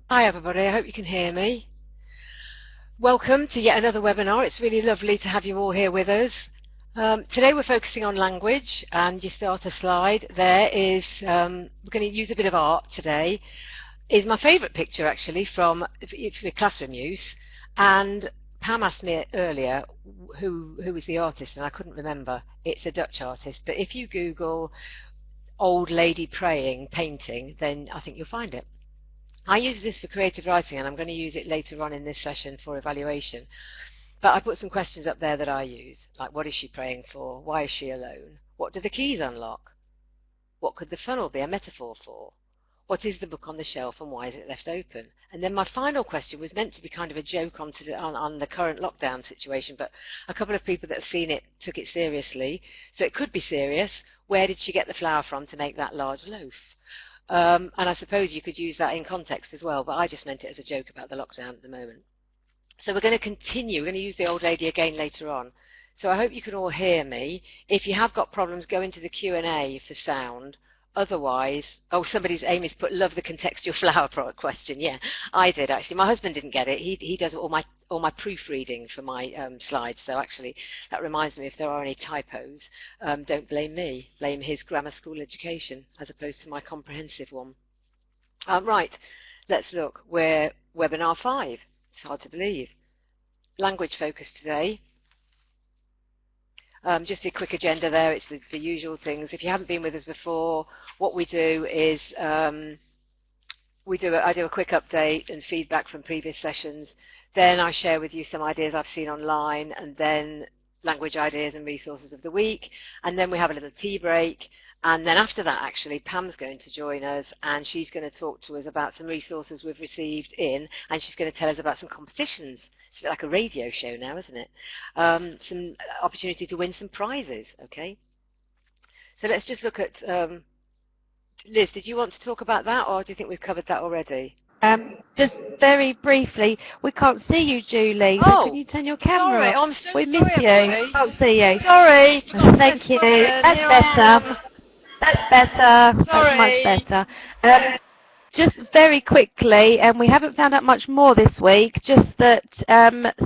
Hi everybody, I hope you can hear me. Welcome to yet another webinar. It's really lovely to have you all here with us. Today we're focusing on language, and your starter slide there is, we're going to use a bit of art today. Is my favourite picture actually for classroom use, and Pam asked me earlier who was the artist and I couldn't remember. It's a Dutch artist, but if you Google old lady praying painting, then I think you'll find it. I use this for creative writing, and I'm going to use it later on in this session for evaluation. But I put some questions up there that I use, like what is she praying for? Why is she alone? What do the keys unlock? What could the funnel be a metaphor for? What is the book on the shelf and why is it left open? And then my final question was meant to be kind of a joke on the current lockdown situation, but a couple of people that have seen it took it seriously. So it could be serious. Where did she get the flour from to make that large loaf? And I suppose you could use that in context as well, but I just meant it as a joke about the lockdown at the moment. So we're going to continue. We're going to use the old lady again later on. So I hope you can all hear me. If you have got problems, go into the Q&A for sound. Otherwise, oh, Amy's put, love the contextual flower product question. Yeah, I did actually. My husband didn't get it. He does all my proofreading for my slides. So actually, that reminds me, if there are any typos, don't blame me. Blame his grammar school education as opposed to my comprehensive one. Right, let's look. We're webinar 5. It's hard to believe. Language focus today. Just a quick agenda there. It's the usual things. If you haven't been with us before, what we do is I do a quick update and feedback from previous sessions. Then I share with you some ideas I've seen online, and then language ideas and resources of the week. And then we have a little tea break. And then after that, actually, Pam's going to join us, and she's going to talk to us about some resources we've received in, and she's going to tell us about some competitions. It's a bit like a radio show now, isn't it? Some opportunity to win some prizes, okay? So let's just look at, Liz, did you want to talk about that, or do you think we've covered that already? Just very briefly, we can't see you, Julie. So can you turn your camera sorry. on? I'm so we sorry, miss you. everybody. Can't see you. Sorry. Thank you. That's better. That's better. Sorry. That's much better. Just very quickly, and we haven't found out much more this week, just that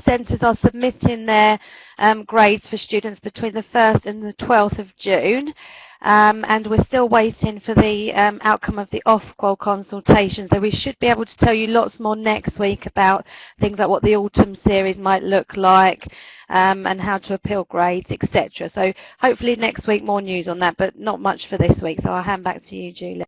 centres are submitting their grades for students between the 1st and the 12th of June. And we're still waiting for the outcome of the Ofqual consultation, so we should be able to tell you lots more next week about things like what the autumn series might look like and how to appeal grades, etc. So hopefully next week more news on that, but not much for this week, so I'll hand back to you, Julie.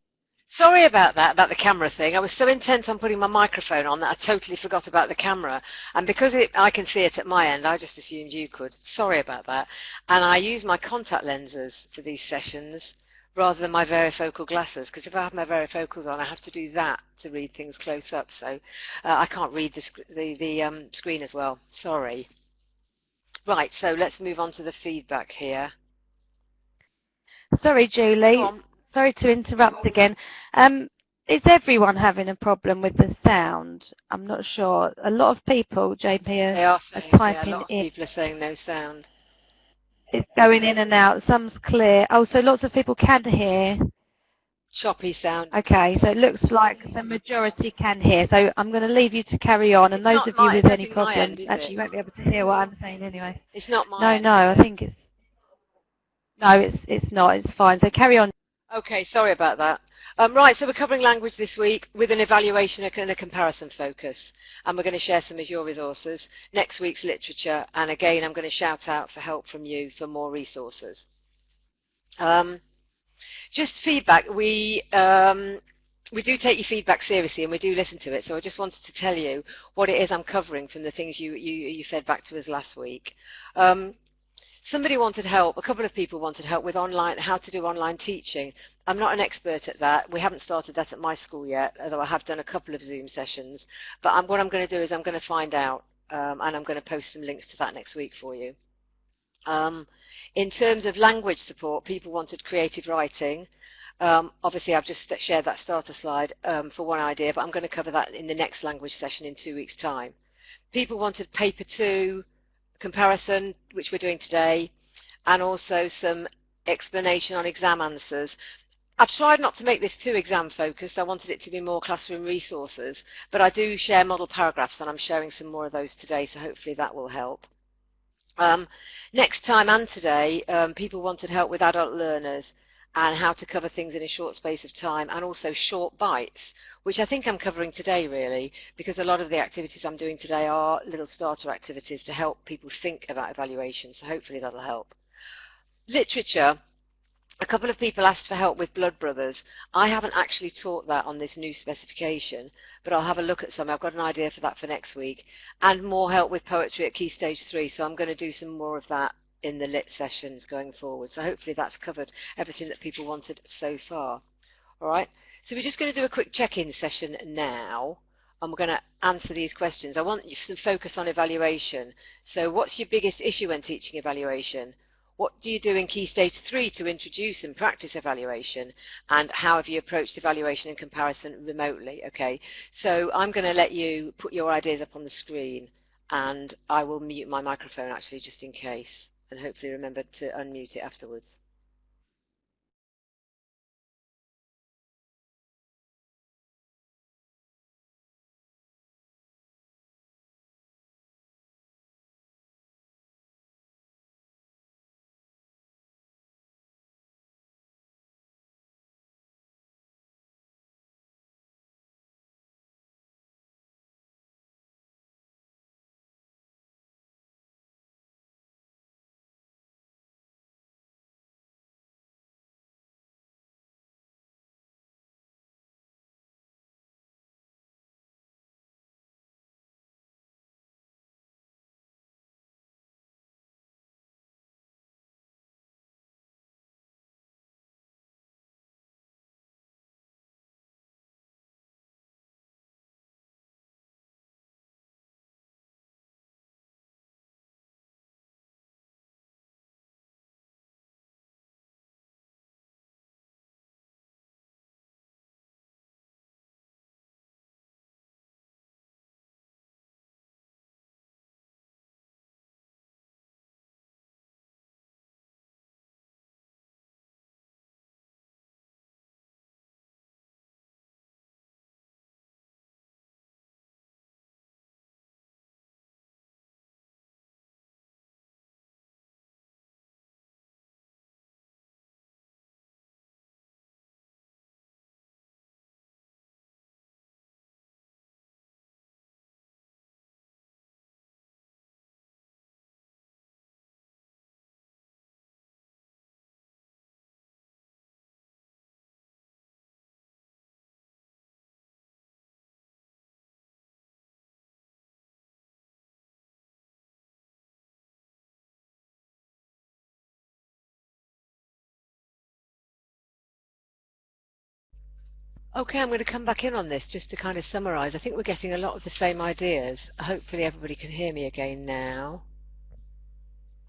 Sorry about that, about the camera thing. I was so intent on putting my microphone on that I totally forgot about the camera. And because I can see it at my end, I just assumed you could. Sorry about that. And I use my contact lenses for these sessions rather than my varifocal glasses, because if I have my varifocals on, I have to do that to read things close up. So I can't read the screen as well. Sorry. Right, so let's move on to the feedback here. Sorry, Julie. Sorry to interrupt again. Is everyone having a problem with the sound? I'm not sure. A lot of people, JP, are typing a lot of in. People are saying no sound. It's going in and out. Some's clear. Oh, so lots of people can hear. Choppy sound. Okay, so it looks like the majority can hear. So I'm going to leave you to carry on. And those of you with any problems, actually you won't be able to hear what I'm saying anyway. It's not my end. No, I think it's... No, it's not. It's fine. So carry on. Okay, sorry about that. Right, so we're covering language this week with an evaluation and a comparison focus, and we're going to share some of your resources. Next week's literature, and again I'm going to shout out for help from you for more resources. Just feedback, we do take your feedback seriously and we do listen to it, so I just wanted to tell you what it is I'm covering from the things you fed back to us last week. Somebody wanted help, a couple of people wanted help with how to do online teaching. I'm not an expert at that. We haven't started that at my school yet, although I have done a couple of Zoom sessions. But what I'm going to do is I'm going to find out and I'm going to post some links to that next week for you. In terms of language support, people wanted creative writing. Obviously, I've just shared that starter slide for one idea, but I'm going to cover that in the next language session in 2 weeks' time. People wanted paper 2, comparison, which we're doing today, and also some explanation on exam answers. I've tried not to make this too exam focused. I wanted it to be more classroom resources, but I do share model paragraphs and I'm showing some more of those today, so hopefully that will help. Next time and today, people wanted help with adult learners and how to cover things in a short space of time, and also short bites, which I think I'm covering today really, because a lot of the activities I'm doing today are little starter activities to help people think about evaluation, so hopefully that'll help. Literature. A couple of people asked for help with Blood Brothers. I haven't actually taught that on this new specification, but I'll have a look at some. I've got an idea for that for next week. And more help with poetry at Key Stage 3, so I'm going to do some more of that in the lit sessions going forward. So hopefully that's covered everything that people wanted so far. All right, so we're just going to do a quick check-in session now, and we're going to answer these questions. I want you to focus on evaluation. So what's your biggest issue when teaching evaluation? What do you do in Key Stage 3 to introduce and practice evaluation? And how have you approached evaluation in comparison remotely? Okay, so I'm going to let you put your ideas up on the screen, and I will mute my microphone actually just in case, and hopefully remember to unmute it afterwards. Okay, I'm going to come back in on this just to kind of summarize. I think we're getting a lot of the same ideas. Hopefully everybody can hear me again now.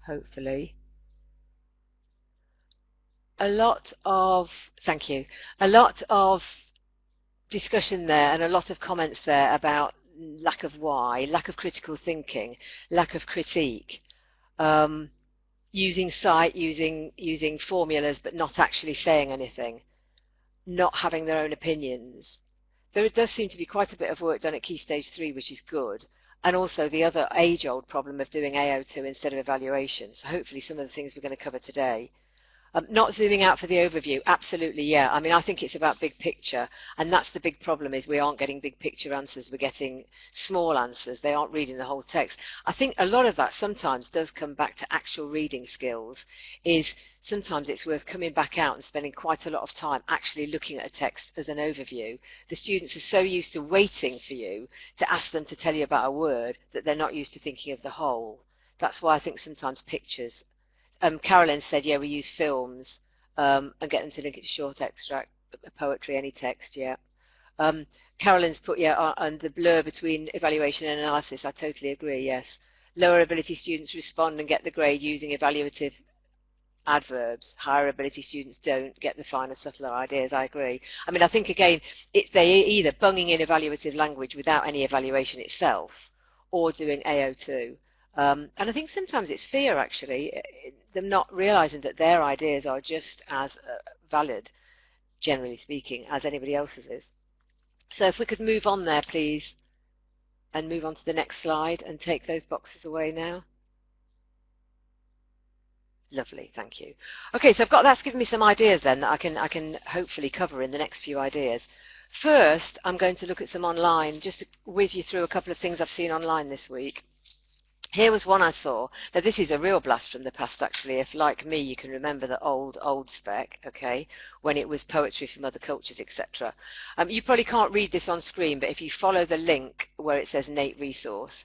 Hopefully. Thank you, a lot of discussion there and a lot of comments there about lack of why, lack of critical thinking, lack of critique, using sight, using formulas but not actually saying anything, not having their own opinions. There does seem to be quite a bit of work done at Key Stage 3, which is good, and also the other age-old problem of doing AO2 instead of evaluation. So hopefully some of the things we're going to cover today. Not zooming out for the overview, absolutely, yeah. I mean, I think it's about big picture, and that's the big problem is we aren't getting big picture answers. We're getting small answers. They aren't reading the whole text. I think a lot of that sometimes does come back to actual reading skills, is sometimes it's worth coming back out and spending quite a lot of time actually looking at a text as an overview. The students are so used to waiting for you to ask them to tell you about a word that they're not used to thinking of the whole. That's why I think sometimes pictures. Carolyn said, yeah, we use films and get them to link it to short extract, poetry, any text, yeah. Carolyn's put, yeah, and the blur between evaluation and analysis, I totally agree, yes. Lower ability students respond and get the grade using evaluative adverbs. Higher ability students don't get the finer, subtler ideas, I agree. I mean, I think, again, they're either bunging in evaluative language without any evaluation itself or doing AO2. And I think sometimes it's fear, actually, them not realizing that their ideas are just as valid, generally speaking, as anybody else's is. So if we could move on there, please, and move on to the next slide and take those boxes away now. Lovely, thank you. Okay, so that's given me some ideas then that I can hopefully cover in the next few ideas. First, I'm going to look at some online, just to whiz you through a couple of things I've seen online this week. Here was one I saw. Now this is a real blast from the past actually, if like me you can remember the old spec, okay, when it was poetry from other cultures, etc. You probably can't read this on screen, but if you follow the link where it says Nate resource,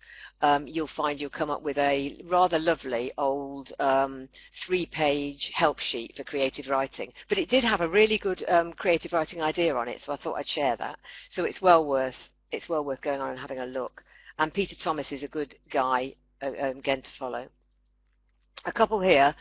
you'll find you'll come up with a rather lovely old 3-page help sheet for creative writing. But it did have a really good creative writing idea on it, so I thought I'd share that. So it's well worth going on and having a look. And Peter Thomas is a good guy again to follow. A couple here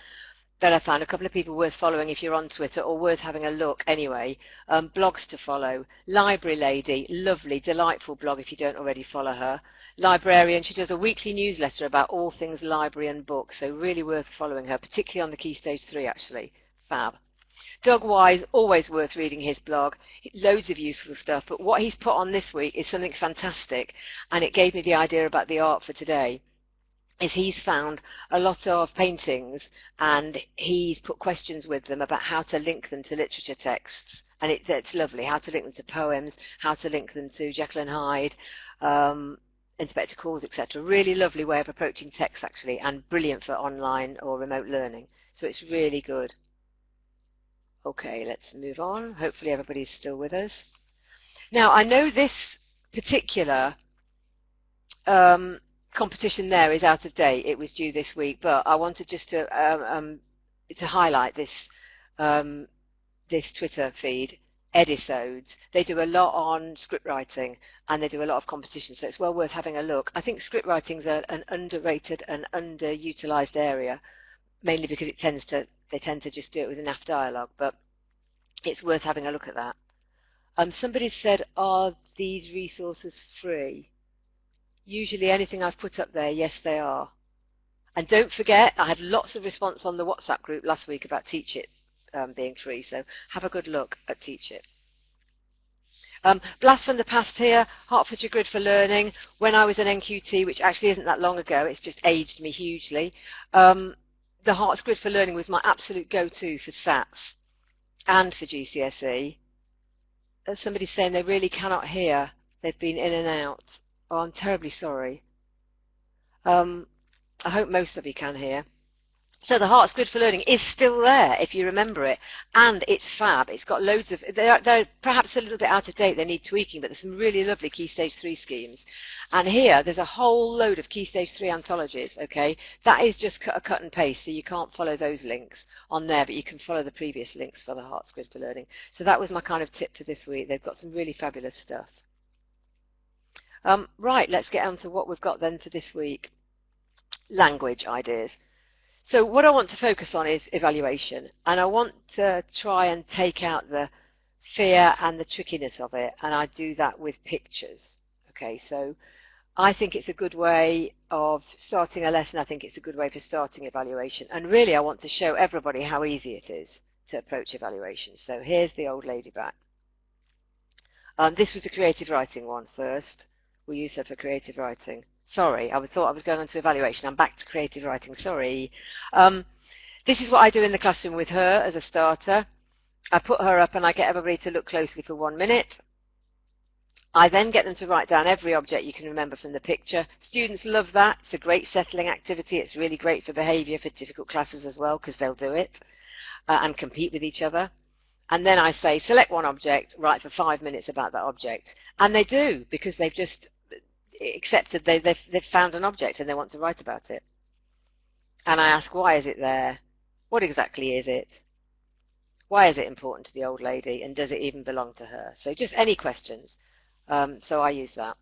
that I found, a couple of people worth following if you're on Twitter, or worth having a look anyway. Blogs to follow. Library Lady, lovely, delightful blog if you don't already follow her. Librarian, she does a weekly newsletter about all things library and books, so really worth following her, particularly on the Key Stage 3 actually. Fab. Doug Wise, always worth reading his blog, loads of useful stuff, but what he's put on this week is something fantastic, and it gave me the idea about the art for today. Is he's found a lot of paintings and he's put questions with them about how to link them to literature texts, and it's lovely, how to link them to poems, how to link them to Jekyll and Hyde, Inspector Calls, etc. Really lovely way of approaching text actually, and brilliant for online or remote learning, so it's really good. Okay, let's move on. Hopefully everybody's still with us. Now I know this particular competition there is out of date. It was due this week, but I wanted just to highlight this this Twitter feed, Edisodes. They do a lot on script writing and they do a lot of competitions, so it's well worth having a look. I think script writing's an underrated and underutilized area, mainly because they tend to just do it with enough dialogue, but it's worth having a look at that. Somebody said, are these resources free? Usually anything I've put up there, yes they are. And don't forget, I had lots of response on the WhatsApp group last week about Teach It being free, so have a good look at Teach It. Blast from the past here, Hertfordshire Grid for Learning. When I was an NQT, which actually isn't that long ago, it's just aged me hugely, the Herts Grid for Learning was my absolute go-to for SATs and for GCSE. Somebody's saying they really cannot hear. They've been in and out. Oh, I'm terribly sorry. I hope most of you can hear. So the Herts Grid for Learning is still there, if you remember it, and it's fab. It's got loads of, they're perhaps a little bit out of date, they need tweaking, but there's some really lovely Key Stage 3 schemes. And here, there's a whole load of Key Stage 3 anthologies, okay? That is just a cut and paste, so you can't follow those links on there, but you can follow the previous links for the Herts Grid for Learning. So that was my kind of tip for this week. They've got some really fabulous stuff. Right, let's get on to what we've got then for this week. Language ideas. So what I want to focus on is evaluation, and I want to try and take out the fear and the trickiness of it, and I do that with pictures. Okay, so I think it's a good way of starting a lesson. I think it's a good way for starting evaluation, and really I want to show everybody how easy it is to approach evaluation. So here's the old lady back. This was the creative writing one first. We use her for creative writing. Sorry, I thought I was going on to evaluation. I'm back to creative writing, sorry. This is what I do in the classroom with her as a starter. I put her up and I get everybody to look closely for 1 minute. I then get them to write down every object you can remember from the picture. Students love that. It's a great settling activity. It's really great for behaviour for difficult classes as well, because they'll do it and compete with each other. And then I say, select one object, write for 5 minutes about that object. And they do, because they've just accepted they've found an object and they want to write about it. And I ask, why is it there? What exactly is it? Why is it important to the old lady? And does it even belong to her? So just any questions. So I use that.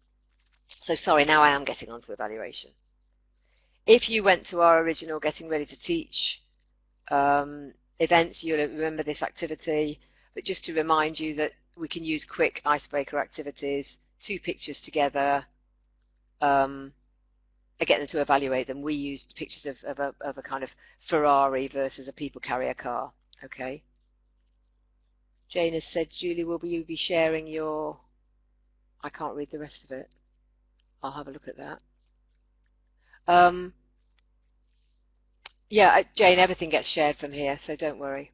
So sorry, now I am getting on to evaluation. If you went to our original Getting Ready to Teach events, you'll remember this activity. But just to remind you that we can use quick icebreaker activities, 2 pictures together, get them to evaluate them. We used pictures of a kind of Ferrari versus a people carrier car. Okay. Jane has said, Julie, will you be sharing your... I can't read the rest of it. I'll have a look at that. Yeah, Jane, everything gets shared from here, so don't worry.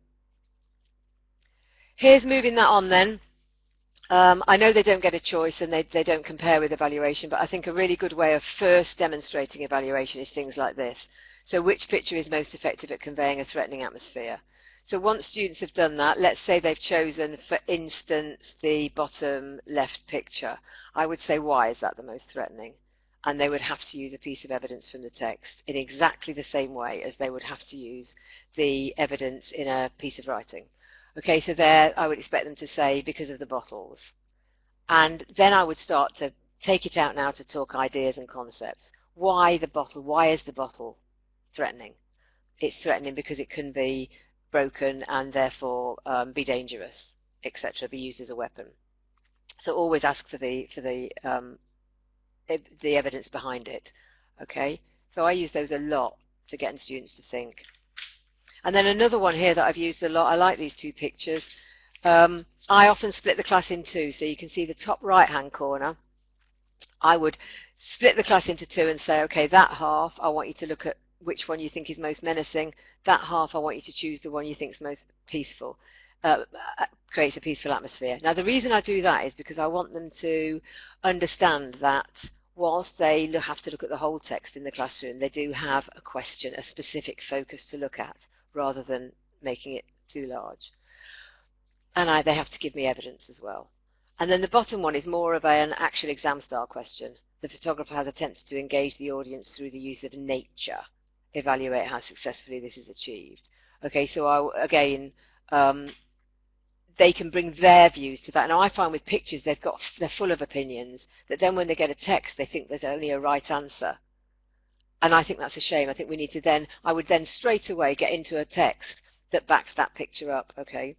Here's moving that on then. I know they don't get a choice and they don't compare with evaluation, but I think a really good way of first demonstrating evaluation is things like this. So which picture is most effective at conveying a threatening atmosphere? So once students have done that, let's say they've chosen, for instance, the bottom left picture. I would say, why is that the most threatening? And they would have to use a piece of evidence from the text in exactly the same way as they would have to use the evidence in a piece of writing. Okay, so there I would expect them to say, because of the bottles. And then I would start to take it out now to talk ideas and concepts. Why the bottle? Why is the bottle threatening? It's threatening because it can be broken and therefore be dangerous, etc., be used as a weapon. So always ask for the evidence behind it. Okay, so I use those a lot for getting students to think. And then another one here that I've used a lot, I like these two pictures. I often split the class in two, so you can see the top right hand corner. I would split the class into two and say, okay, that half I want you to look at which one you think is most menacing. That half I want you to choose the one you think is most peaceful, creates a peaceful atmosphere. Now the reason I do that is because I want them to understand that whilst they have to look at the whole text in the classroom, they do have a question, a specific focus to look at, rather than making it too large. And they have to give me evidence as well. And then the bottom one is more of an actual exam style question. The photographer has attempted to engage the audience through the use of nature. Evaluate how successfully this is achieved. Okay, so they can bring their views to that. Now I find with pictures they're full of opinions, that then when they get a text they think there's only a right answer. And I think that's a shame. I think we need to then, I would then straight away get into a text that backs that picture up, okay?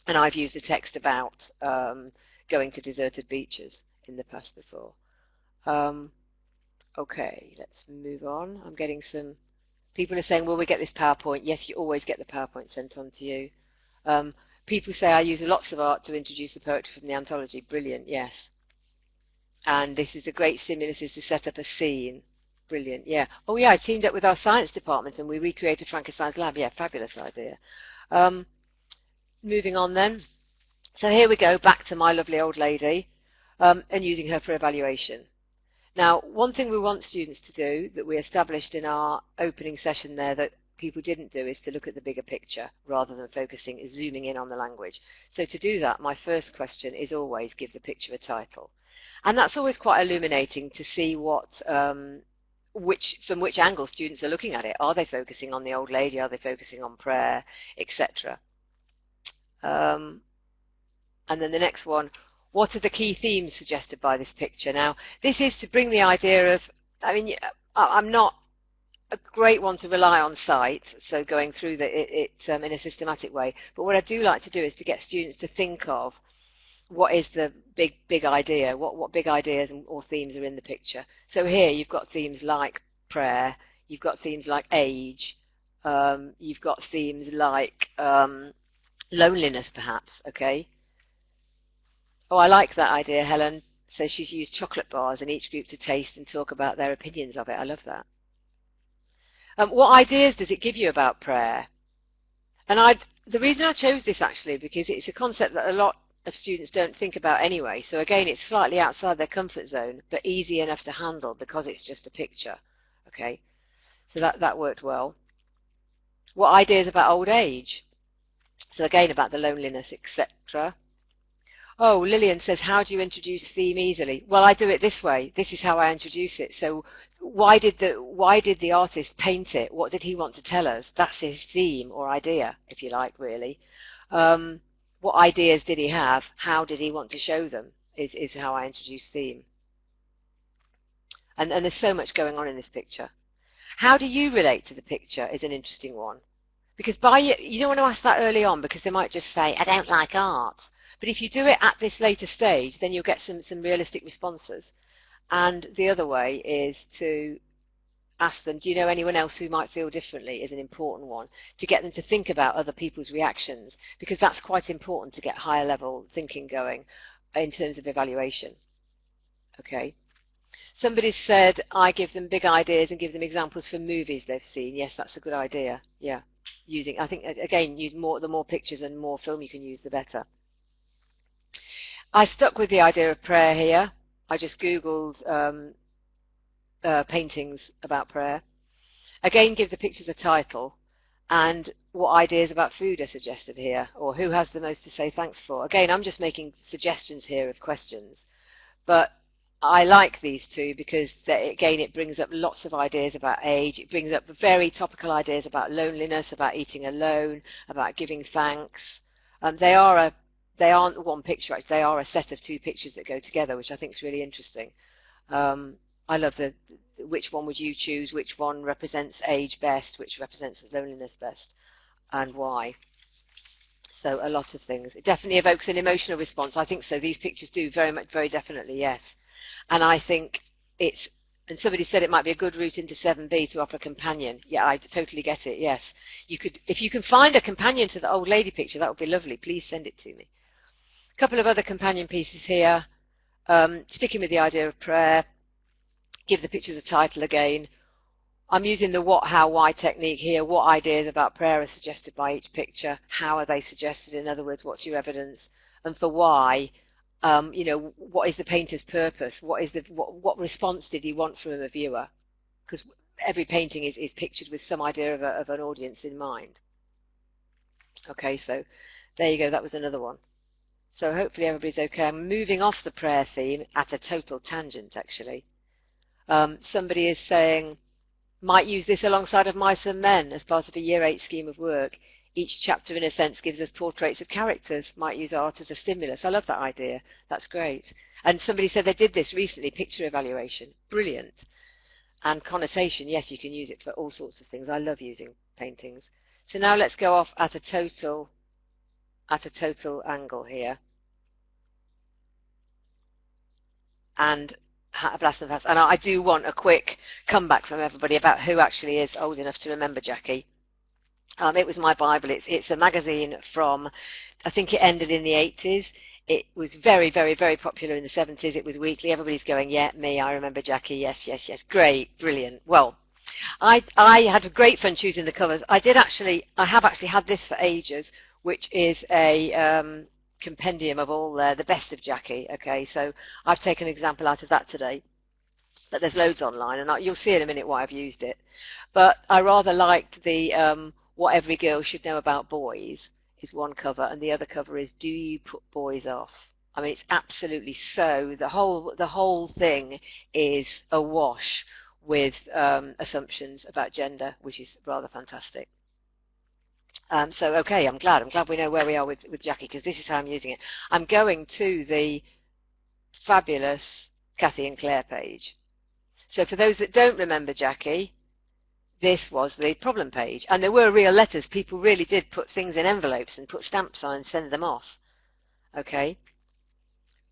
And I've used a text about going to deserted beaches in the past before. Okay, let's move on. I'm getting some, people are saying, will we get this PowerPoint? Yes, you always get the PowerPoint sent on to you. People say I use lots of art to introduce the poetry from the anthology. Brilliant, yes. And this is a great stimulus is to set up a scene. Brilliant, yeah. Oh yeah, I teamed up with our science department and we recreated Frankenstein's lab. Yeah, fabulous idea. Moving on then. So here we go, back to my lovely old lady and using her for evaluation. Now, one thing we want students to do that we established in our opening session there that people didn't do is to look at the bigger picture rather than zooming in on the language. So to do that, my first question is always give the picture a title. And that's always quite illuminating to see what from which angle students are looking at it. Are they focusing on the old lady? Are they focusing on prayer, etc.? And then the next one, what are the key themes suggested by this picture? Now, this is to bring the idea of, I mean, I'm not a great one to rely on sight, so going through it in a systematic way, but what I do like to do is to get students to think of what is the big idea, what big ideas or themes are in the picture. So here you've got themes like prayer, you've got themes like age, you've got themes like loneliness perhaps, okay? Oh, I like that idea, Helen. So she's used chocolate bars in each group to taste and talk about their opinions of it. I love that. What ideas does it give you about prayer? And the reason I chose this actually because it's a concept that a lot of students don't think about anyway. So again, it's slightly outside their comfort zone, but easy enough to handle because it's just a picture. Okay, so that worked well. What ideas about old age? So again, about the loneliness, etc. Oh, Lillian says, how do you introduce theme easily? Well, I do it this way. This is how I introduce it. So why did the artist paint it? What did he want to tell us? That's his theme or idea, if you like, really. What ideas did he have? How did he want to show them is how I introduce theme. And there's so much going on in this picture. How do you relate to the picture is an interesting one. Because you don't want to ask that early on because they might just say, I don't like art. But if you do it at this later stage, then you'll get some realistic responses. And the other way is to ask them, do you know anyone else who might feel differently, is an important one, to get them to think about other people's reactions, because that's quite important to get higher level thinking going in terms of evaluation. Okay. Somebody said I give them big ideas and give them examples from movies they've seen. Yes, that's a good idea. Yeah. I think, again, use the more pictures and more film you can use, the better. I stuck with the idea of prayer here. I just Googled paintings about prayer. Again, give the pictures a title and what ideas about food are suggested here, or who has the most to say thanks for. Again, I'm just making suggestions here of questions, but I like these two because, again, it brings up lots of ideas about age. It brings up very topical ideas about loneliness, about eating alone, about giving thanks. They aren't one picture, actually. They are a set of two pictures that go together, which I think is really interesting. I love which one would you choose, which one represents age best, which represents loneliness best, and why. So a lot of things. It definitely evokes an emotional response. I think so. These pictures do very definitely, yes. And I think and somebody said it might be a good route into 7B to offer a companion. Yeah, I totally get it, yes. If you can find a companion to the old lady picture, that would be lovely. Please send it to me. A couple of other companion pieces here. Sticking with the idea of prayer. Give the pictures a title again. I'm using the what, how, why technique here. What ideas about prayer are suggested by each picture? How are they suggested? In other words, what's your evidence? And for why, what is the painter's purpose? What response did he want from a viewer? Because every painting is pictured with some idea of an audience in mind. Okay, so there you go. That was another one. So hopefully everybody's okay. I'm moving off the prayer theme at a total tangent, actually. Somebody is saying, might use this alongside of Mice and Men as part of a Year 8 scheme of work. Each chapter, in a sense, gives us portraits of characters. Might use art as a stimulus. I love that idea. That's great. And somebody said they did this recently, picture evaluation. Brilliant. And connotation, yes, you can use it for all sorts of things. I love using paintings. So now let's go off at a total angle here. And I do want a quick comeback from everybody about who actually is old enough to remember Jackie. It was my Bible. It's a magazine from, I think it ended in the 80s. It was very popular in the 70s. It was weekly. Everybody's going, yeah, me, I remember Jackie. Yes. Great, brilliant. Well, I had great fun choosing the covers. I have actually had this for ages, which is a compendium of all the best of Jackie. Okay, so I've taken an example out of that today, but there's loads online, and you'll see in a minute why I've used it. But I rather liked the what every girl should know about boys is one cover, and the other cover is do you put boys off? I mean, it's absolutely so. The whole thing is awash with assumptions about gender, which is rather fantastic. So okay, I'm glad we know where we are with Jackie, because this is how I'm using it. I'm going to the fabulous Kathy and Claire page. So for those that don't remember Jackie, this was the problem page, and there were real letters. People really did put things in envelopes and put stamps on and send them off. Okay.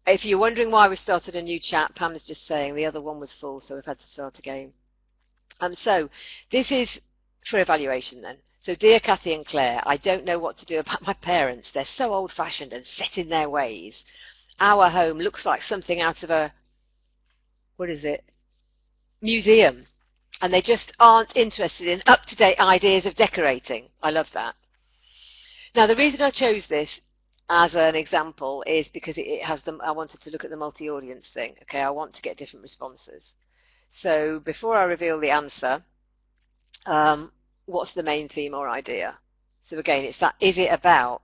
If you're wondering why we started a new chat, Pam is just saying the other one was full, so we've had to start again. So this is for evaluation then. So dear Kathy and Claire, I don't know what to do about my parents. They're so old-fashioned and set in their ways. Our home looks like something out of a, museum. And they just aren't interested in up-to-date ideas of decorating. I love that. Now, the reason I chose this as an example is because it has I wanted to look at the multi-audience thing. Okay, I want to get different responses. So before I reveal the answer, what's the main theme or idea? So again, it's that, is it about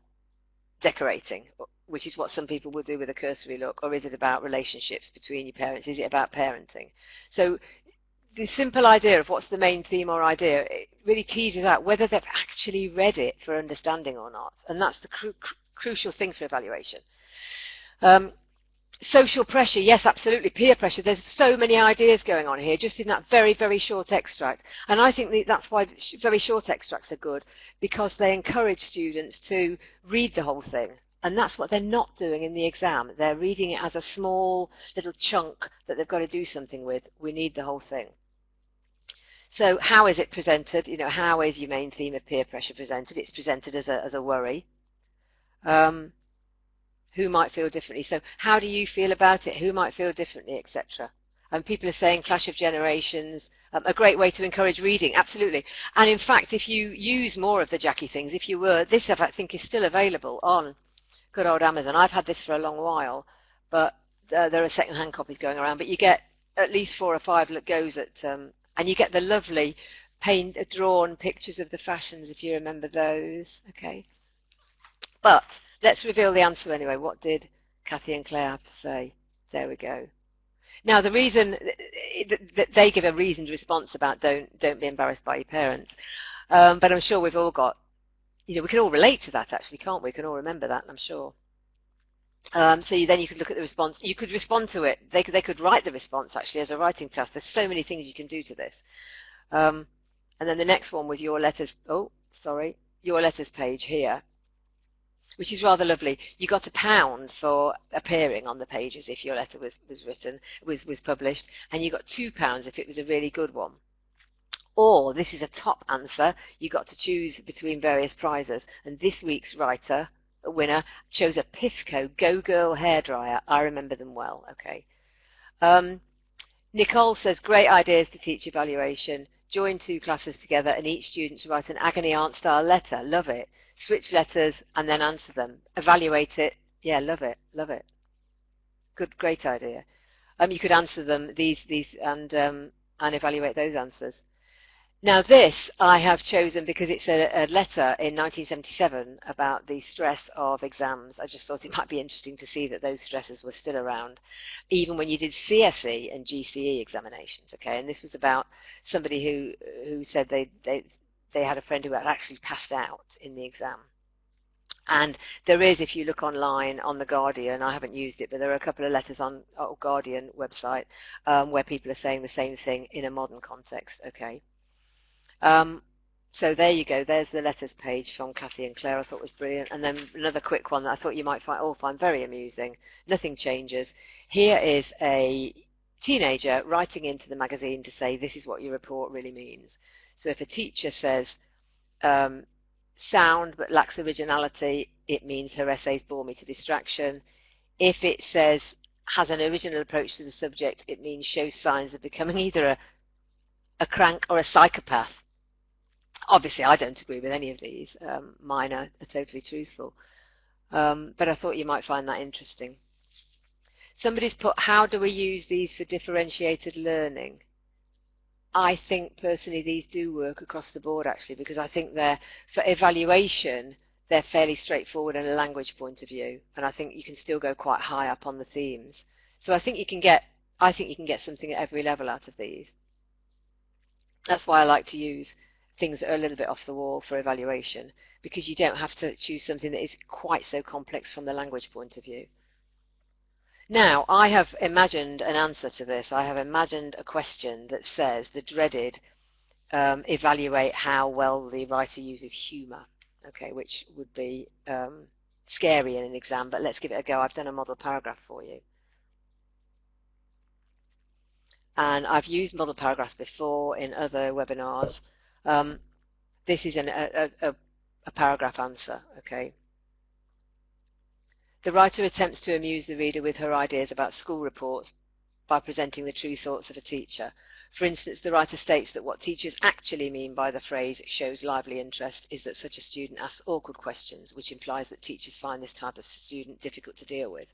decorating, which is what some people will do with a cursory look, or is it about relationships between your parents? Is it about parenting? So the simple idea of what's the main theme or idea, it really teases out whether they've actually read it for understanding or not. And that's the crucial thing for evaluation. Social pressure, yes, absolutely. Peer pressure. There's so many ideas going on here just in that very short extract. And I think that's why very short extracts are good, because they encourage students to read the whole thing. And that's what they're not doing in the exam. They're reading it as a small little chunk that they've got to do something with. We need the whole thing. So how is it presented? How is your main theme of peer pressure presented? It's presented as a worry. Who might feel differently? So how do you feel about it? Who might feel differently, etc.? And people are saying clash of generations, a great way to encourage reading, absolutely. And in fact, if you use more of the Jackie things, this I think is still available on good old Amazon. I've had this for a long while, but there are second-hand copies going around, but you get at least 4 or 5 that goes at, and you get the lovely drawn pictures of the fashions, if you remember those, okay. But let's reveal the answer anyway. What did Kathy and Claire have to say? There we go. Now the reason that they give a reasoned response about don't be embarrassed by your parents, but I'm sure we've all got, we can all relate to that actually, can't we? We can all remember that, I'm sure. So then you could look at the response. You could respond to it. They could write the response actually as a writing task. There's so many things you can do to this. And then the next one was your letters. Oh, sorry, your letters page here, which is rather lovely. You got £1 for appearing on the pages if your letter was published, and you got £2 if it was a really good one. Or this is a top answer. You got to choose between various prizes, and this week's winner chose a Pifco Go Girl hairdryer. I remember them well. Okay. Nicole says great ideas to teach evaluation. Join 2 classes together and each student to write an agony aunt style letter. Love it. Switch letters and then answer them. Evaluate it. Yeah, love it. Love it. Great idea. You could answer them these and evaluate those answers. Now this I have chosen because it's a letter in 1977 about the stress of exams. I just thought it might be interesting to see that those stresses were still around, even when you did CSE and GCE examinations. Okay, and this was about somebody who said they had a friend who had actually passed out in the exam. And there is, if you look online on the Guardian, I haven't used it, but there are a couple of letters on Guardian website where people are saying the same thing in a modern context. Okay. So there you go. There's the letters page from Kathy and Claire. I thought was brilliant. And then another quick one that I thought you might all find very amusing. Nothing changes. Here is a teenager writing into the magazine to say this is what your report really means. So if a teacher says sound but lacks originality, it means her essays bore me to distraction. If it says has an original approach to the subject, it means shows signs of becoming either a crank or a psychopath. Obviously, I don't agree with any of these. Mine are totally truthful. But I thought you might find that interesting. Somebody's put, how do we use these for differentiated learning? I think personally these do work across the board actually, because I think for evaluation, they're fairly straightforward in a language point of view. And I think you can still go quite high up on the themes. So I think you can get something at every level out of these. That's why I like to use things that are a little bit off the wall for evaluation, because you don't have to choose something that is quite so complex from the language point of view. Now, I have imagined an answer to this. I have imagined a question that says the dreaded evaluate how well the writer uses humour, okay, which would be scary in an exam, but let's give it a go. I've done a model paragraph for you. And I've used model paragraphs before in other webinars. This is a paragraph answer, okay. The writer attempts to amuse the reader with her ideas about school reports by presenting the true thoughts of a teacher. For instance, the writer states that what teachers actually mean by the phrase shows lively interest is that such a student asks awkward questions, which implies that teachers find this type of student difficult to deal with.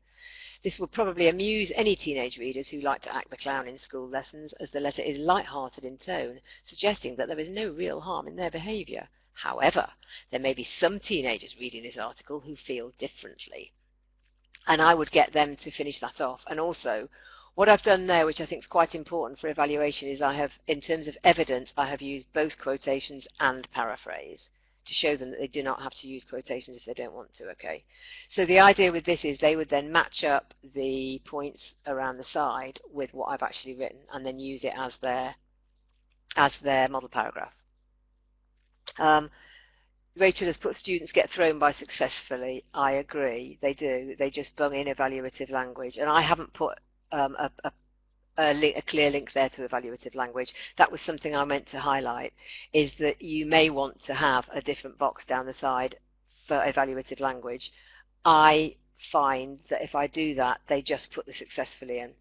This will probably amuse any teenage readers who like to act the clown in school lessons, as the letter is light-hearted in tone, suggesting that there is no real harm in their behaviour. However, there may be some teenagers reading this article who feel differently. And I would get them to finish that off. And also, what I've done there, which I think is quite important for evaluation, is I have, in terms of evidence, I have used both quotations and paraphrase to show them that they do not have to use quotations if they don't want to, okay? So the idea with this is they would then match up the points around the side with what I've actually written and then use it as their model paragraph. Rachel has put students get thrown by successfully. I agree, they do. They just bung in evaluative language. And I haven't put a a clear link there to evaluative language. That was something I meant to highlight, is that you may want to have a different box down the side for evaluative language. I find that if I do that, they just put the successfully in.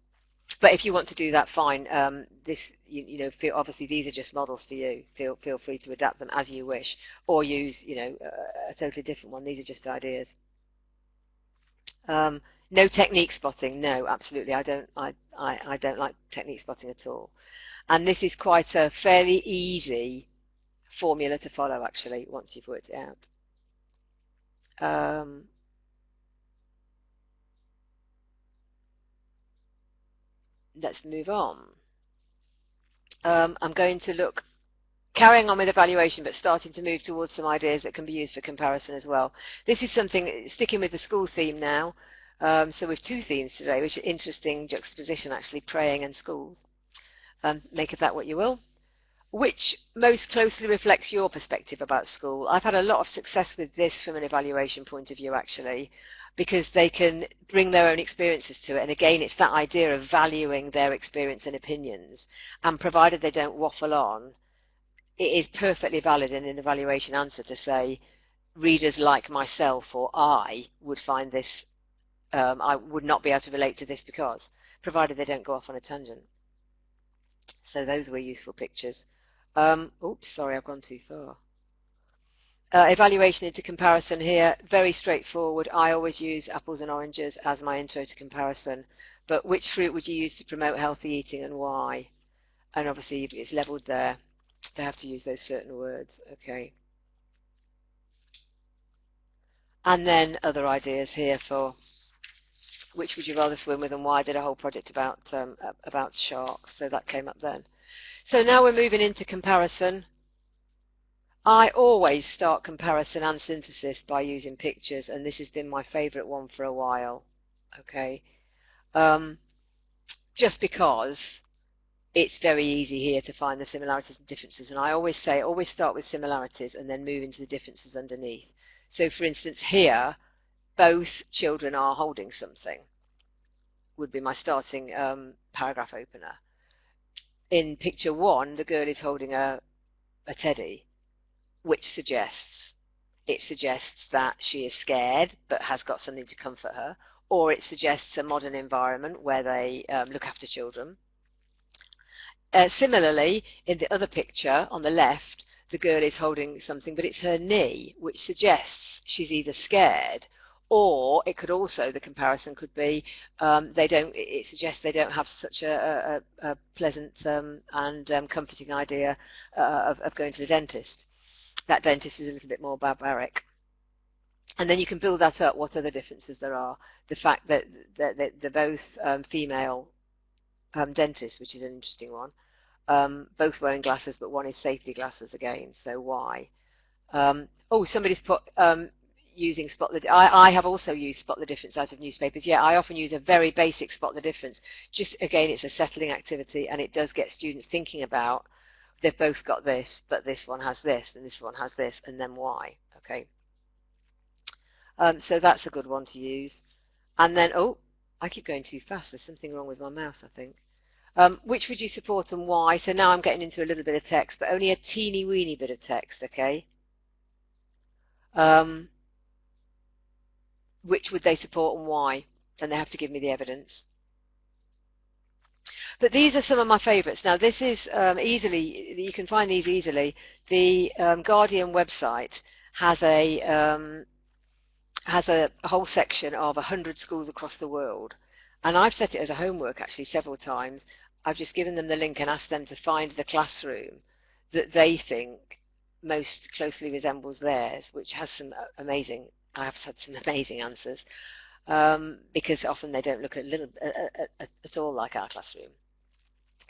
But if you want to do that, fine. Obviously these are just models for you. Feel free to adapt them as you wish, or use a totally different one. These are just ideas. No technique spotting. No, absolutely. I don't like technique spotting at all. And this is quite a fairly easy formula to follow, actually, once you've worked it out. Let's move on. I'm going to look, carrying on with evaluation, but starting to move towards some ideas that can be used for comparison as well. This is something, sticking with the school theme now, so with two themes today, which are interesting juxtaposition, actually, praying and schools. Make of that what you will. Which most closely reflects your perspective about school? I've had a lot of success with this from an evaluation point of view, actually, because they can bring their own experiences to it. And again, it's that idea of valuing their experience and opinions. And provided they don't waffle on, it is perfectly valid in an evaluation answer to say, readers like myself or I would find this, I would not be able to relate to this because, provided they don't go off on a tangent. So those were useful pictures. Oops, sorry, I've gone too far. Evaluation into comparison here, very straightforward. I always use apples and oranges as my intro to comparison. But which fruit would you use to promote healthy eating and why? And obviously if it's leveled there, they have to use those certain words. Okay. And then other ideas here for which would you rather swim with and why. I did a whole project about sharks, so that came up then. So now we're moving into comparison. I always start comparison and synthesis by using pictures, and this has been my favorite one for a while. Okay, just because it's very easy here to find the similarities and differences, and I always say always start with similarities and then move into the differences underneath. So for instance here, both children are holding something would be my starting paragraph opener. In picture one, the girl is holding a teddy, which suggests that she is scared but has got something to comfort her, or it suggests a modern environment where they look after children. Similarly, in the other picture on the left, the girl is holding something, but it's her knee, which suggests she's either scared, or it could also, the comparison could be, it suggests they don't have such a pleasant and comforting idea of going to the dentist. That dentist is a little bit more barbaric. And then you can build that up, what other differences there are. The fact that they're both female dentists, which is an interesting one. Both wearing glasses, but one is safety glasses again, so why? Oh, somebody's put using spot the, I have also used spot the difference out of newspapers. Yeah, I often use a very basic spot the difference. Just again, it's a settling activity, and it does get students thinking about, they've both got this, but this one has this, and this one has this, and then why, okay? So that's a good one to use. And then, oh, I keep going too fast. There's something wrong with my mouse, I think. Which would you support and why? So now I'm getting into a little bit of text, but only a teeny weeny bit of text, okay? Which would they support and why? And they have to give me the evidence. But these are some of my favourites. Now this is easily, you can find these easily. The Guardian website has a whole section of 100 schools across the world. And I've set it as a homework actually several times. I've just given them the link and asked them to find the classroom that they think most closely resembles theirs, which has some amazing, I have had some amazing answers, because often they don't look at all like our classroom.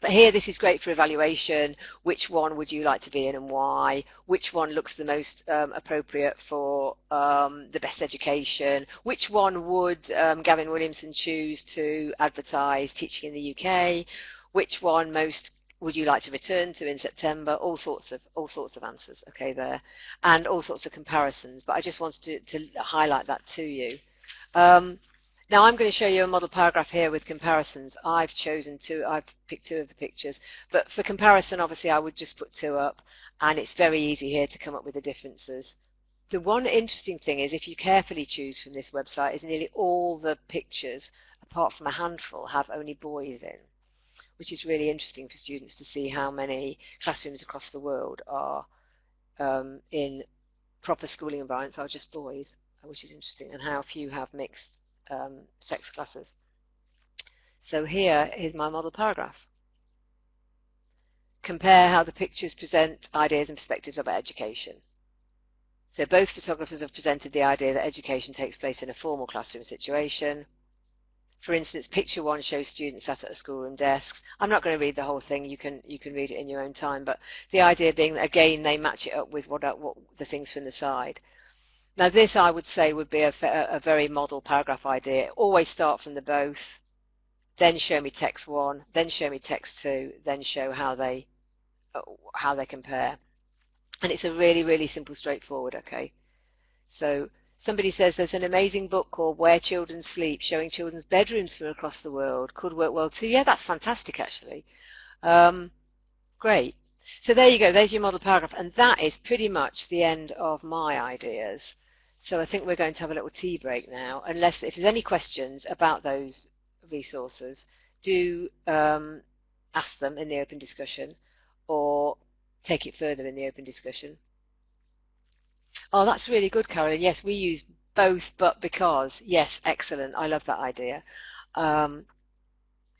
But here, this is great for evaluation. Which one would you like to be in and why? Which one looks the most appropriate for the best education? Which one would Gavin Williamson choose to advertise teaching in the UK? Which one most would you like to return to in September? All sorts of answers, okay, there, and all sorts of comparisons. But I just wanted to highlight that to you. Now I'm going to show you a model paragraph here with comparisons. I've picked two of the pictures, but for comparison, obviously I would just put two up, and it's very easy here to come up with the differences. The one interesting thing is if you carefully choose from this website is nearly all the pictures, apart from a handful, have only boys in, which is really interesting for students to see how many classrooms across the world are in proper schooling environments are just boys, which is interesting, and how few have mixed sex classes. So here is my model paragraph. Compare how the pictures present ideas and perspectives about education. So both photographers have presented the idea that education takes place in a formal classroom situation. For instance, picture one shows students sat at a schoolroom desks. I'm not going to read the whole thing. You can read it in your own time. But the idea being that, again, they match it up with what the things from the side. Now this, I would say, would be a very model paragraph idea. Always start from the both, then show me text one, then show me text two, then show how they compare. And it's a really, really simple, straightforward, okay? So somebody says there's an amazing book called Where Children Sleep, showing children's bedrooms from across the world. Could work well too. Yeah, that's fantastic, actually. Great. So there you go. There's your model paragraph. And that is pretty much the end of my ideas. So I think we're going to have a little tea break now, unless if there's any questions about those resources, do ask them in the open discussion or take it further in the open discussion. Oh, that's really good, Carolyn. Yes, we use both, but because. Yes, excellent. I love that idea.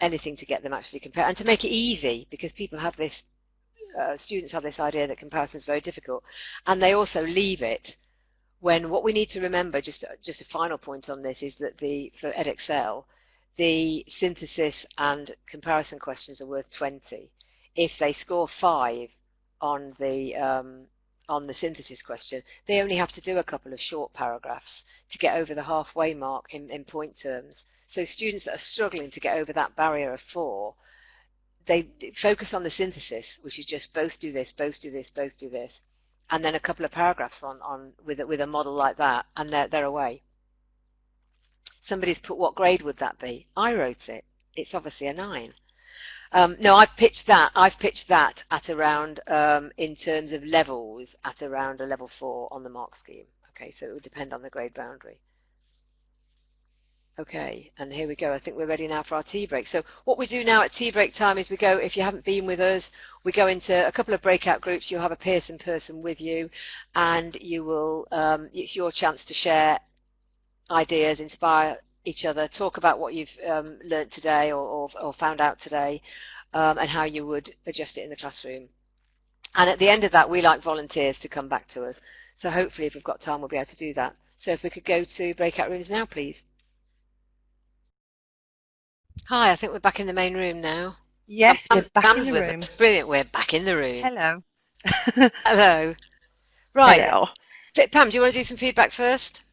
Anything to get them actually compare and to make it easy, because people have this, students have this idea that comparison is very difficult, and they also leave it when what we need to remember, just a final point on this, is that for EdExcel, the synthesis and comparison questions are worth 20. If they score 5 on the synthesis question, they only have to do a couple of short paragraphs to get over the halfway mark in point terms. So students that are struggling to get over that barrier of 4, they focus on the synthesis, which is just both do this, both do this, both do this, and then a couple of paragraphs with a model like that, and they're away. Somebody's put, what grade would that be? I wrote it. It's obviously a 9. No, I've pitched that at around, in terms of levels, at around a level 4 on the mark scheme. Okay, so it would depend on the grade boundary. Okay, and here we go. I think we're ready now for our tea break. So what we do now at tea break time is we go, if you haven't been with us, we go into a couple of breakout groups. You'll have a Pearson person with you, and you will, it's your chance to share ideas, inspire each other, talk about what you've learnt today or found out today, and how you would adjust it in the classroom. And at the end of that, we like volunteers to come back to us. So hopefully, if we've got time, we'll be able to do that. So if we could go to breakout rooms now, please. Hi, I think we're back in the main room now. Yes, we're back in the room. Brilliant, we're back in the room. Hello. Hello. Right. Hello. Pam, do you want to do some feedback first?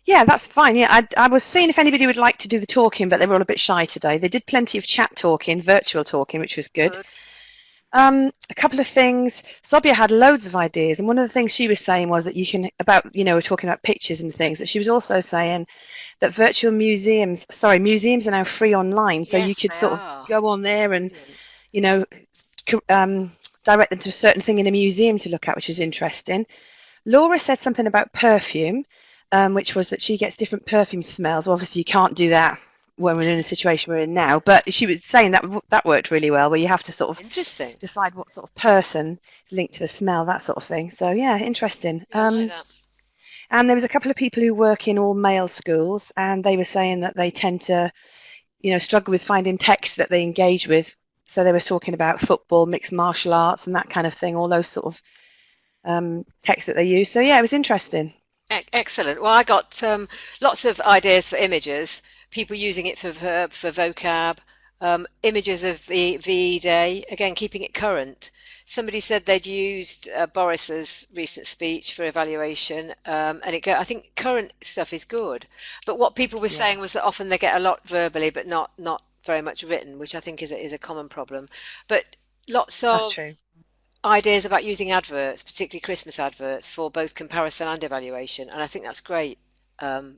Yeah, that's fine. Yeah, I was seeing if anybody would like to do the talking, but they were all a bit shy today. They did plenty of chat talking, virtual talking, which was good. A couple of things. Sobia had loads of ideas, and one of the things she was saying was that you can, we're talking about pictures and things, but she was also saying that virtual museums are now free online, so yes, you could sort of go on there and, direct them to a certain thing in a museum to look at, which is interesting. Laura said something about perfume, which was that she gets different perfume smells. Well, obviously you can't do that when we're in the situation we're in now, but she was saying that worked really well, where you have to sort of decide what sort of person is linked to the smell, that sort of thing. So yeah, interesting. I like that. And there was a couple of people who work in all male schools, and they were saying that they tend to, struggle with finding texts that they engage with. So they were talking about football, mixed martial arts, and that kind of thing, all those sort of texts that they use. So yeah, it was interesting. Excellent. Well, I got lots of ideas for images, people using it for vocab, images of VE Day, again, keeping it current. Somebody said they'd used Boris's recent speech for evaluation, and I think current stuff is good. But what people were saying was that often they get a lot verbally, but not very much written, which I think is a common problem. But lots of That's true. Ideas about using adverts, particularly Christmas adverts, for both comparison and evaluation, and I think that's great.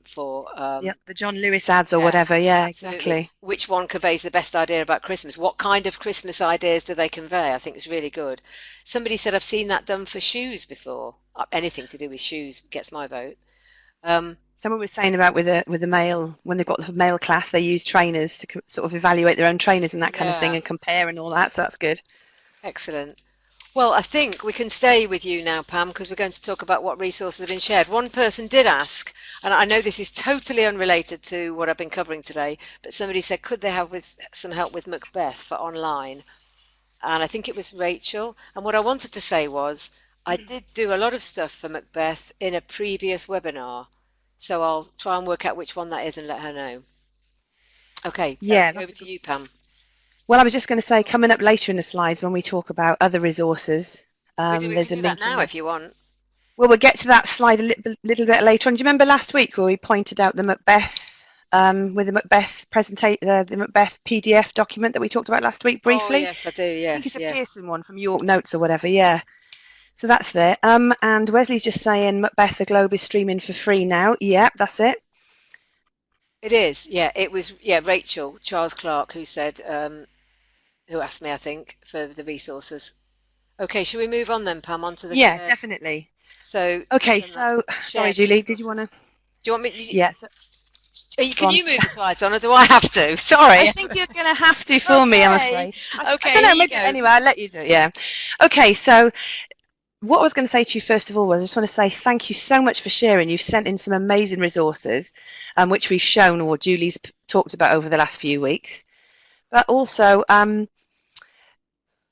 for the John Lewis ads or whatever. Yeah, absolutely. exactly. Which one conveys the best idea about Christmas? What kind of Christmas ideas do they convey? I think it's really good. Somebody said I've seen that done for shoes before. Anything to do with shoes gets my vote. Someone was saying about with the male, when they've got the male class, they use trainers to sort of evaluate their own trainers and that kind of thing and compare and all that. So that's good. Excellent. Well, I think we can stay with you now, Pam, because we're going to talk about what resources have been shared. One person did ask, and I know this is totally unrelated to what I've been covering today, but somebody said, could they have some help with Macbeth for online? And I think it was Rachel. And what I wanted to say was, I did do a lot of stuff for Macbeth in a previous webinar. So I'll try and work out which one that is and let her know. Okay, over to you, Pam. Well, I was just going to say, coming up later in the slides when we talk about other resources, there's a link that now if you want. Well, we'll get to that slide a little bit later on. Do you remember last week where we pointed out the Macbeth, with the Macbeth the Macbeth PDF document that we talked about last week briefly? Oh, yes, I do, yes. I think it's a Pearson one from York Notes or whatever, yeah. So that's there. And Wesley's just saying Macbeth the Globe is streaming for free now. Yeah, that's it. It is, yeah. It was, Rachel, Charles Clark, who said, who asked me, I think, for the resources. Okay, should we move on then, Pam, onto the share? Definitely. So okay, so sorry, Julie, did you want to? Do you want me? Yes. Can you move the slides on, or do I have to? Sorry. I think you're going to have to for me, I'm afraid. Okay. I don't know. Maybe, anyway, I'll let you do it. Yeah. Okay, so what I was going to say to you first of all was I just want to say thank you so much for sharing. You've sent in some amazing resources, which we've shown or Julie's talked about over the last few weeks. But also,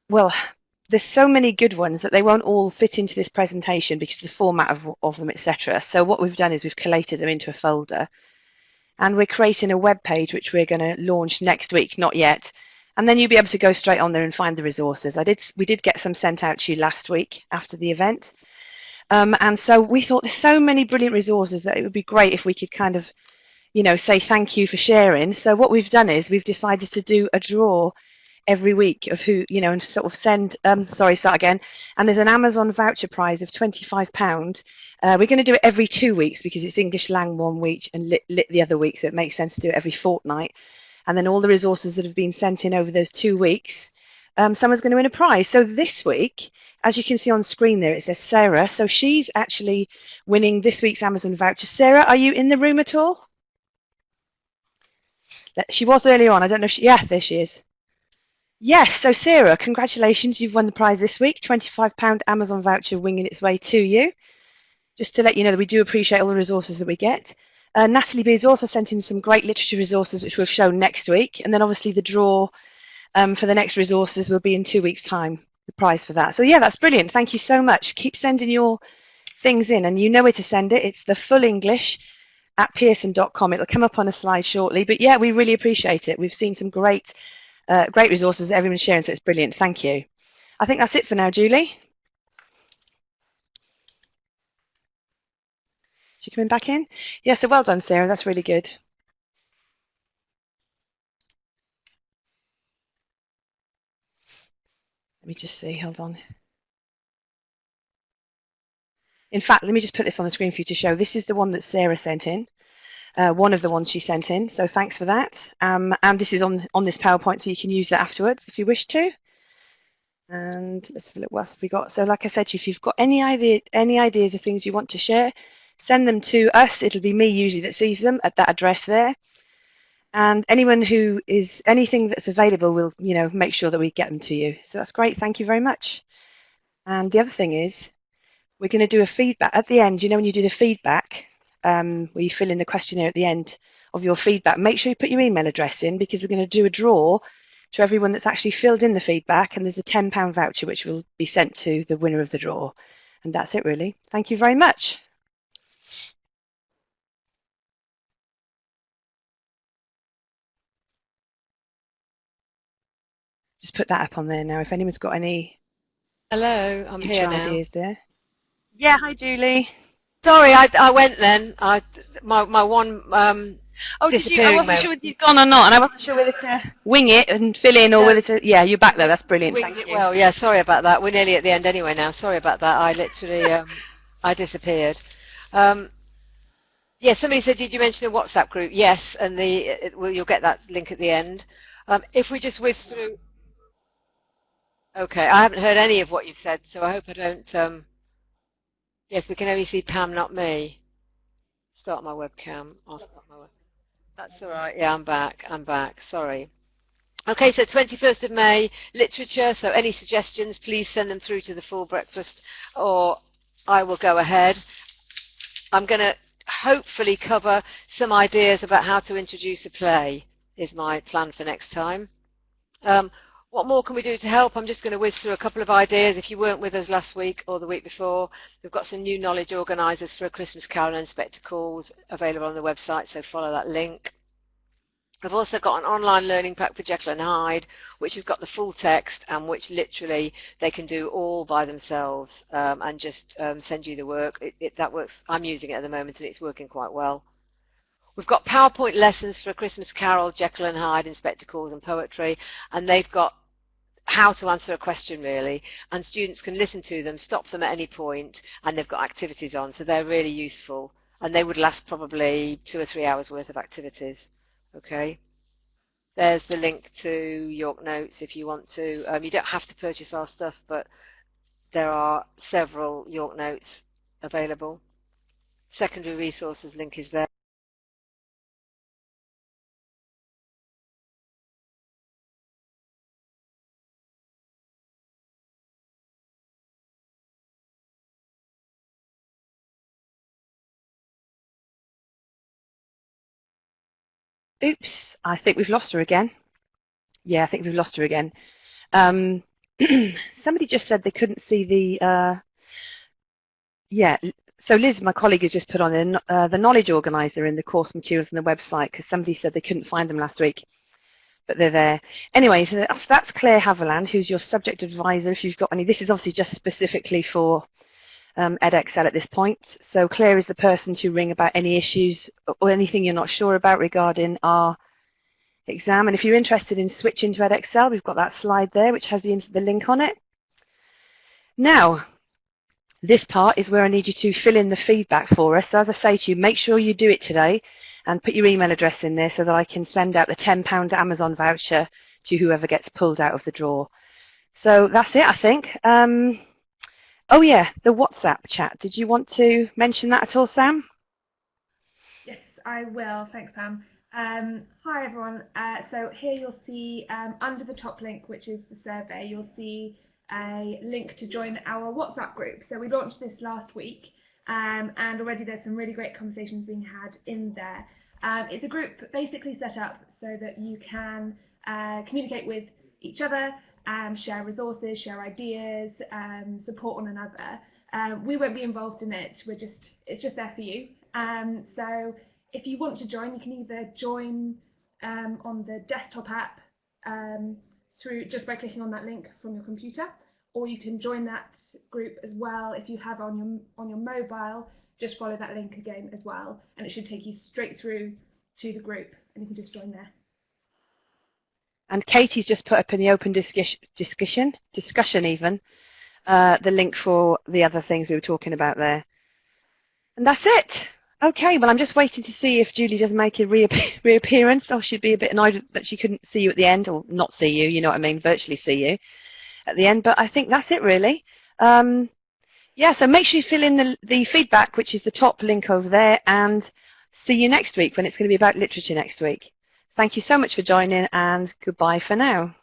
well, there's so many good ones that they won't all fit into this presentation because of the format of them, etc. So what we've done is we've collated them into a folder, and we're creating a web page which we're going to launch next week, not yet. And then you'll be able to go straight on there and find the resources. We did get some sent out to you last week after the event. And so we thought there's so many brilliant resources that it would be great if we could kind of, say thank you for sharing. So what we've done is we've decided to do a draw every week of who, and sort of send, sorry, start again. And there's an Amazon voucher prize of £25. We're going to do it every 2 weeks because it's English Lang 1 week and lit the other week. So it makes sense to do it every fortnight. And then all the resources that have been sent in over those 2 weeks, someone's going to win a prize. So this week, as you can see on screen there, it says Sarah. So she's actually winning this week's Amazon voucher. Sarah, are you in the room at all? She was earlier on. I don't know if there she is. Yes, so Sarah, congratulations. You've won the prize this week, £25 Amazon voucher winging its way to you. Just to let you know that we do appreciate all the resources that we get. Natalie B has also sent in some great literature resources which we'll show next week. And then obviously the draw for the next resources will be in 2 weeks' time, the prize for that. So yeah, that's brilliant. Thank you so much. Keep sending your things in and you know where to send it. It's the full English at pearson.com. It'll come up on a slide shortly. But yeah, we really appreciate it. We've seen some great resources that everyone's sharing, so it's brilliant. Thank you. I think that's it for now, Julie. Is she coming back in? Yeah, so well done, Sarah. That's really good. Let me just see. Hold on. In fact, let me just put this on the screen for you to show. This is the one that Sarah sent in. One of the ones she sent in, so thanks for that. And this is on this PowerPoint, so you can use that afterwards if you wish to. And let's have a look, what else have we got? So like I said to you, if you've got any ideas of things you want to share, send them to us. It'll be me usually that sees them at that address there. And anyone anything that's available, we'll make sure that we get them to you. So that's great. Thank you very much. And the other thing is, we're going to do a feedback at the end. When you do the feedback, where you fill in the questionnaire at the end of your feedback, make sure you put your email address in because we're going to do a draw to everyone that's actually filled in the feedback, and there's a £10 voucher which will be sent to the winner of the draw. And that's it really. Thank you very much. Just put that up on there now if anyone's got any Hello, I'm here now. Ideas there. Yeah, hi Julie. Sorry, I went then. My one oh, did you? I wasn't sure whether you'd gone or not, and I wasn't sure whether to wing it and fill in or whether to. Yeah, you're back there. That's brilliant. Thank you. Well, yeah. Sorry about that. We're nearly at the end anyway now. Sorry about that. I literally I disappeared. Yeah, somebody said, did you mention a WhatsApp group? Yes, and you'll get that link at the end. If we just whiz through, okay, I haven't heard any of what you've said, so I hope I don't. Yes, we can only see Pam, not me. Start my webcam. I'll start my That's all right. Yeah, I'm back. I'm back. Sorry. Okay, so 21st of May, literature. So any suggestions, please send them through to the full breakfast, or I will go ahead. I'm going to hopefully cover some ideas about how to introduce a play, is my plan for next time. What more can we do to help? I'm just going to whiz through a couple of ideas. If you weren't with us last week or the week before, we've got some new knowledge organisers for A Christmas Carol and Spectacles available on the website, so follow that link. I've also got an online learning pack for Jekyll and Hyde, which has got the full text and which literally they can do all by themselves and just send you the work. That works. I'm using it at the moment and it's working quite well. We've got PowerPoint lessons for A Christmas Carol, Jekyll and Hyde, and Spectacles and Poetry, and they've got how to answer a question really, and students can listen to them, stop them at any point, and they've got activities on, so they're really useful, and they would last probably 2 or 3 hours worth of activities. Okay, there's the link to York Notes if you want to. You don't have to purchase our stuff, but there are several York Notes available. Secondary resources link is there. Oops, I think we've lost her again. Yeah, I think we've lost her again. Somebody just said they couldn't see the, yeah, so Liz, my colleague, has just put on the knowledge organizer in the course materials on the website because somebody said they couldn't find them last week, but they're there. Anyway, so that's Claire Haviland, who's your subject advisor, if you've got any. This is obviously just specifically for EdXL at this point. So Claire is the person to ring about any issues or anything you're not sure about regarding our exam. And if you're interested in switching to EdXL, we've got that slide there which has the link on it. Now, this part is where I need you to fill in the feedback for us. So as I say to you, make sure you do it today and put your email address in there so that I can send out the £10 Amazon voucher to whoever gets pulled out of the draw. So that's it, I think. Oh yeah, the WhatsApp chat. Did you want to mention that at all, Sam? Yes, I will. Thanks, Pam. Hi everyone. So here you'll see under the top link, which is the survey, you'll see a link to join our WhatsApp group. So we launched this last week and already there's some really great conversations being had in there. It's a group basically set up so that you can communicate with each other, share resources, share ideas, support one another. We won't be involved in it. It's just there for you. So if you want to join, you can either join on the desktop app through just by clicking on that link from your computer, or you can join that group as well if you have on your mobile. Just follow that link again as well, and it should take you straight through to the group, and you can just join there. And Katie's just put up in the open discussion even, the link for the other things we were talking about there. And that's it. Okay, well, I'm just waiting to see if Julie does make a reappearance. Oh, she'd be a bit annoyed that she couldn't see you at the end, or not see you, you know what I mean, virtually see you at the end. But I think that's it, really. Yeah, so make sure you fill in the feedback, which is the top link over there, and see you next week when it's going to be about literature next week. Thank you so much for joining, and goodbye for now.